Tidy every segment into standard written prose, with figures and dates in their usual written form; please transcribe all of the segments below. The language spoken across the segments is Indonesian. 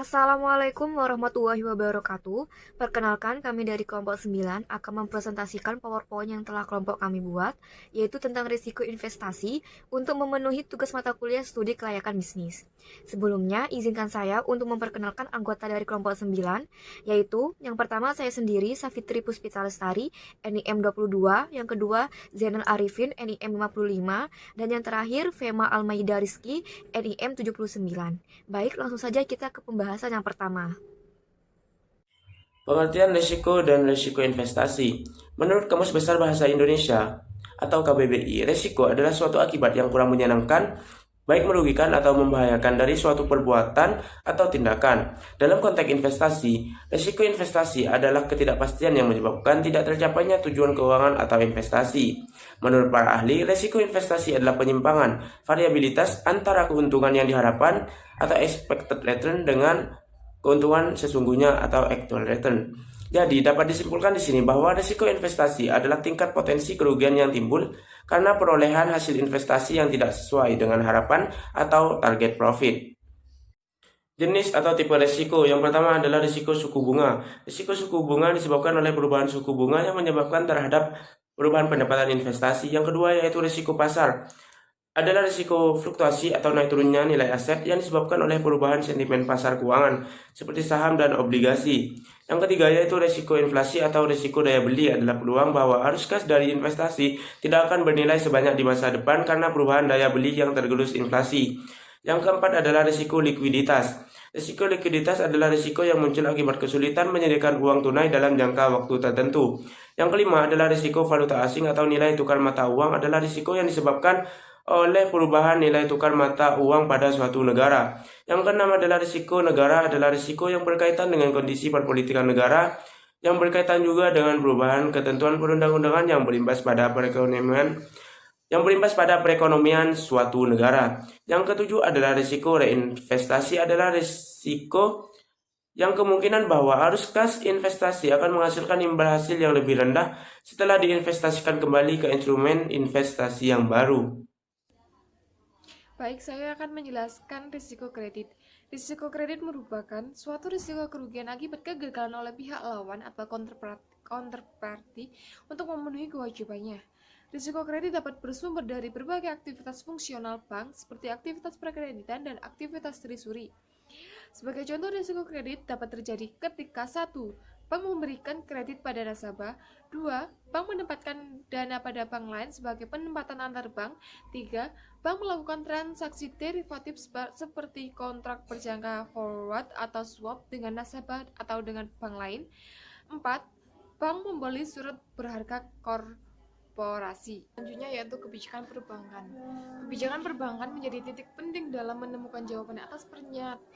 Assalamualaikum warahmatullahi wabarakatuh. Perkenalkan, kami dari kelompok 9 akan mempresentasikan PowerPoint yang telah kelompok kami buat, yaitu tentang risiko investasi untuk memenuhi tugas mata kuliah studi kelayakan bisnis. Sebelumnya, izinkan saya untuk memperkenalkan anggota dari kelompok 9, yaitu yang pertama saya sendiri, Safitri Puspita Lestari, NIM 22, yang kedua Zainal Arifin, NIM 55, dan yang terakhir Fema Almaida Rizky, NIM 79. Baik, langsung saja kita ke pembahasan yang pertama. Pengertian risiko dan risiko investasi. Menurut Kamus Besar Bahasa Indonesia atau KBBI, risiko adalah suatu akibat yang kurang menyenangkan, baik merugikan atau membahayakan dari suatu perbuatan atau tindakan. Dalam konteks investasi, risiko investasi adalah ketidakpastian yang menyebabkan tidak tercapainya tujuan keuangan atau investasi. Menurut para ahli, risiko investasi adalah penyimpangan variabilitas antara keuntungan yang diharapkan atau expected return dengan keuntungan sesungguhnya atau actual return. Jadi, dapat disimpulkan di sini bahwa risiko investasi adalah tingkat potensi kerugian yang timbul karena perolehan hasil investasi yang tidak sesuai dengan harapan atau target profit. Jenis atau tipe risiko. Yang pertama adalah risiko suku bunga. Risiko suku bunga disebabkan oleh perubahan suku bunga yang menyebabkan terhadap perubahan pendapatan investasi. Yang kedua yaitu risiko pasar. Adalah risiko fluktuasi atau naik turunnya nilai aset yang disebabkan oleh perubahan sentimen pasar keuangan, seperti saham dan obligasi. Yang ketiga yaitu risiko inflasi atau risiko daya beli adalah peluang bahwa arus kas dari investasi tidak akan bernilai sebanyak di masa depan karena perubahan daya beli yang tergerus inflasi. Yang keempat adalah risiko likuiditas. Risiko likuiditas adalah risiko yang muncul akibat kesulitan menyediakan uang tunai dalam jangka waktu tertentu. Yang kelima adalah risiko valuta asing atau nilai tukar mata uang adalah risiko yang disebabkan oleh perubahan nilai tukar mata uang pada suatu negara. Yang keenam adalah risiko negara adalah risiko yang berkaitan dengan kondisi perpolitikan negara yang berkaitan juga dengan perubahan ketentuan perundang-undangan yang berimbas pada perekonomian suatu negara. Yang ketujuh adalah risiko reinvestasi adalah risiko yang kemungkinan bahwa arus kas investasi akan menghasilkan imbal hasil yang lebih rendah setelah diinvestasikan kembali ke instrumen investasi yang baru. Baik, saya akan menjelaskan risiko kredit. Risiko kredit merupakan suatu risiko kerugian akibat kegagalan oleh pihak lawan atau counterparty untuk memenuhi kewajibannya. Risiko kredit dapat bersumber dari berbagai aktivitas fungsional bank seperti aktivitas perkreditan dan aktivitas treasury. Sebagai contoh, risiko kredit dapat terjadi ketika 1. Bank memberikan kredit pada nasabah. 2. Bank menempatkan dana pada bank lain sebagai penempatan antar bank. 3. Bank melakukan transaksi derivatif seperti kontrak berjangka forward atau swap dengan nasabah atau dengan bank lain. 4. Bank membeli surat berharga korporasi. Selanjutnya yaitu kebijakan perbankan. Kebijakan perbankan menjadi titik penting dalam menemukan jawaban atas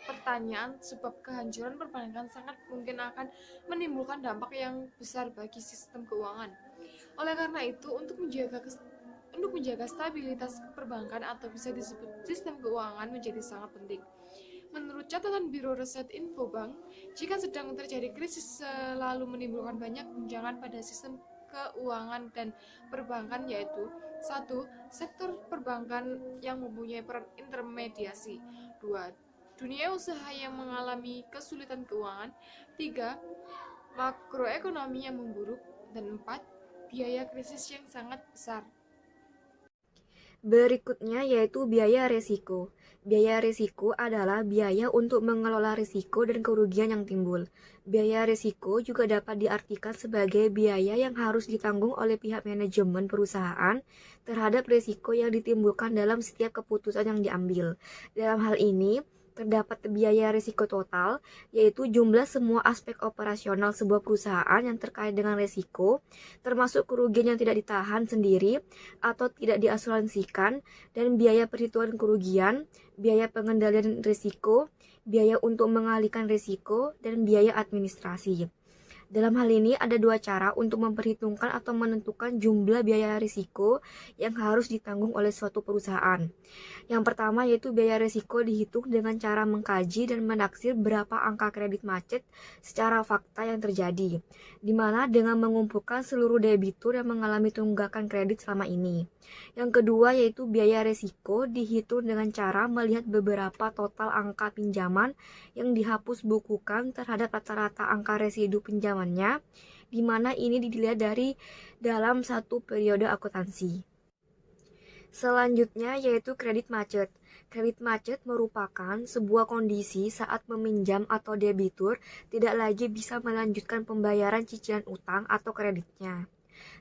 pertanyaan sebab kehancuran perbankan sangat mungkin akan menimbulkan dampak yang besar bagi sistem keuangan. Oleh karena itu, untuk menjaga stabilitas perbankan atau bisa disebut sistem keuangan menjadi sangat penting. Menurut catatan Biro Riset Infobank, jika sedang terjadi krisis selalu menimbulkan banyak guncangan pada sistem keuangan dan perbankan, yaitu 1. Sektor perbankan yang mempunyai peran intermediasi. 2. Dunia usaha yang mengalami kesulitan keuangan. 3. Makroekonomi yang memburuk. Dan 4. Biaya krisis yang sangat besar. Berikutnya yaitu biaya resiko. Biaya resiko adalah biaya untuk mengelola risiko dan kerugian yang timbul. Biaya resiko juga dapat diartikan sebagai biaya yang harus ditanggung oleh pihak manajemen perusahaan terhadap risiko yang ditimbulkan dalam setiap keputusan yang diambil. Dalam hal ini, terdapat biaya risiko total, yaitu jumlah semua aspek operasional sebuah perusahaan yang terkait dengan risiko, termasuk kerugian yang tidak ditahan sendiri atau tidak diasuransikan, dan biaya perhitungan kerugian, biaya pengendalian risiko, biaya untuk mengalihkan risiko, dan biaya administrasi. Dalam hal ini ada dua cara untuk memperhitungkan atau menentukan jumlah biaya risiko yang harus ditanggung oleh suatu perusahaan. Yang pertama yaitu biaya risiko dihitung dengan cara mengkaji dan menaksir berapa angka kredit macet secara fakta yang terjadi, di mana dengan mengumpulkan seluruh debitur yang mengalami tunggakan kredit selama ini. Yang kedua yaitu biaya risiko dihitung dengan cara melihat beberapa total angka pinjaman yang dihapus bukukan terhadap rata-rata angka residu pinjamannya, di mana ini dilihat dari dalam satu periode akuntansi. Selanjutnya yaitu kredit macet. Kredit macet merupakan sebuah kondisi saat peminjam atau debitur tidak lagi bisa melanjutkan pembayaran cicilan utang atau kreditnya.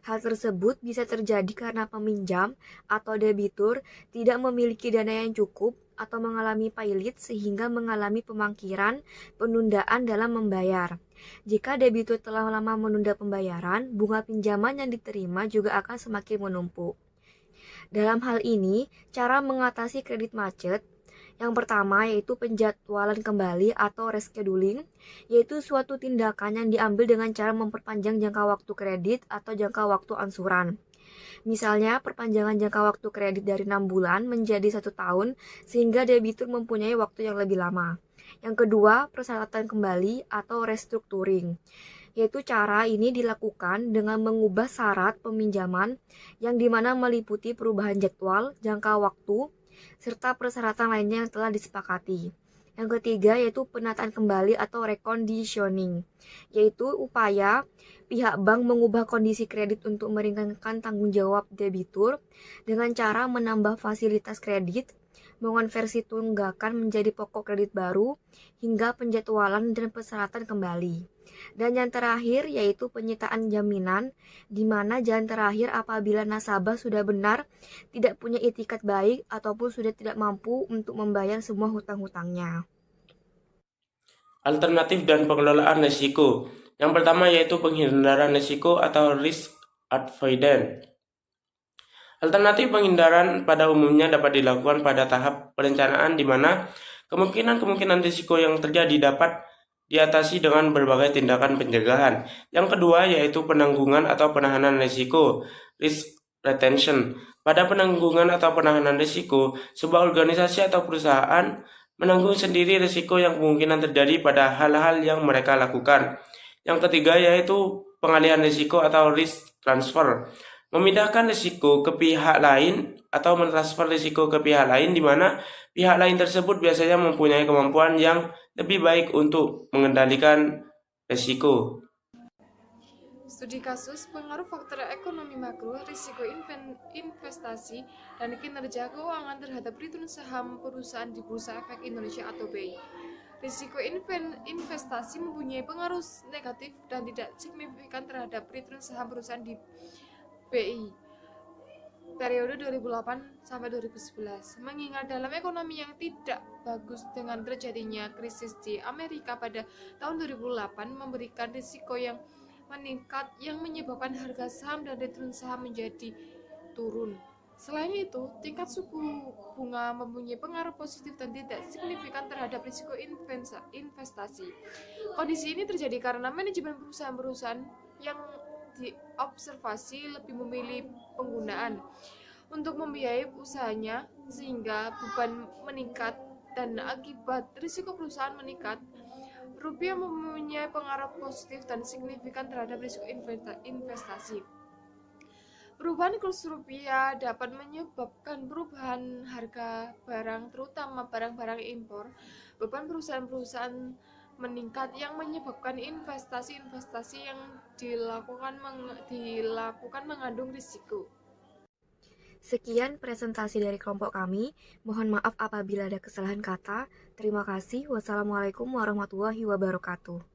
Hal tersebut bisa terjadi karena peminjam atau debitur tidak memiliki dana yang cukup atau mengalami pailit sehingga mengalami pemangkiran penundaan dalam membayar. Jika debitur telah lama menunda pembayaran, bunga pinjaman yang diterima juga akan semakin menumpuk. Dalam hal ini, cara mengatasi kredit macet yang pertama yaitu penjadwalan kembali atau rescheduling, yaitu suatu tindakan yang diambil dengan cara memperpanjang jangka waktu kredit atau jangka waktu angsuran. Misalnya, perpanjangan jangka waktu kredit dari 6 bulan menjadi 1 tahun sehingga debitur mempunyai waktu yang lebih lama. Yang kedua, persyaratan kembali atau restructuring, yaitu cara ini dilakukan dengan mengubah syarat peminjaman yang dimana meliputi perubahan jadwal, jangka waktu, serta persyaratan lainnya yang telah disepakati. Yang ketiga yaitu penataan kembali atau reconditioning, yaitu upaya pihak bank mengubah kondisi kredit untuk meringankan tanggung jawab debitur dengan cara menambah fasilitas kredit, mengonversi tunggakan menjadi pokok kredit baru, hingga penjadwalan dan persyaratan kembali. Dan yang terakhir yaitu penyitaan jaminan, di mana jalan terakhir apabila nasabah sudah benar tidak punya itikat baik ataupun sudah tidak mampu untuk membayar semua hutang-hutangnya. Alternatif dan pengelolaan risiko. Yang pertama yaitu penghindaran risiko atau risk avoidance. Alternatif penghindaran pada umumnya dapat dilakukan pada tahap perencanaan di mana kemungkinan risiko yang terjadi dapat diatasi dengan berbagai tindakan pencegahan. Yang kedua yaitu penanggungan atau penahanan risiko, risk retention. Pada penanggungan atau penahanan risiko, sebuah organisasi atau perusahaan menanggung sendiri risiko yang kemungkinan terjadi pada hal-hal yang mereka lakukan. Yang ketiga yaitu pengalihan risiko atau risk transfer. Memindahkan risiko ke pihak lain atau mentransfer risiko ke pihak lain di mana pihak lain tersebut biasanya mempunyai kemampuan yang lebih baik untuk mengendalikan risiko. Studi kasus pengaruh faktor ekonomi makro, risiko investasi, dan kinerja keuangan terhadap return saham perusahaan di Bursa Efek Indonesia atau BI. Risiko investasi mempunyai pengaruh negatif dan tidak signifikan terhadap return saham perusahaan di BI periode 2008 sampai 2011. Mengingat dalam ekonomi yang tidak bagus dengan terjadinya krisis di Amerika pada tahun 2008 memberikan risiko yang meningkat yang menyebabkan harga saham dan return saham menjadi turun. Selain itu, tingkat suku bunga mempunyai pengaruh positif dan tidak signifikan terhadap risiko investasi. Kondisi ini terjadi karena manajemen perusahaan-perusahaan yang diobservasi lebih memilih penggunaan untuk membiayai usahanya sehingga beban meningkat dan akibat risiko perusahaan meningkat. Rupiah mempunyai pengaruh positif dan signifikan terhadap risiko investasi. Perubahan kurs rupiah dapat menyebabkan perubahan harga barang, terutama barang-barang impor. Beban perusahaan-perusahaan meningkat yang menyebabkan investasi-investasi yang dilakukan mengandung risiko. Sekian presentasi dari kelompok kami. Mohon maaf apabila ada kesalahan kata. Terima kasih. Wassalamualaikum warahmatullahi wabarakatuh.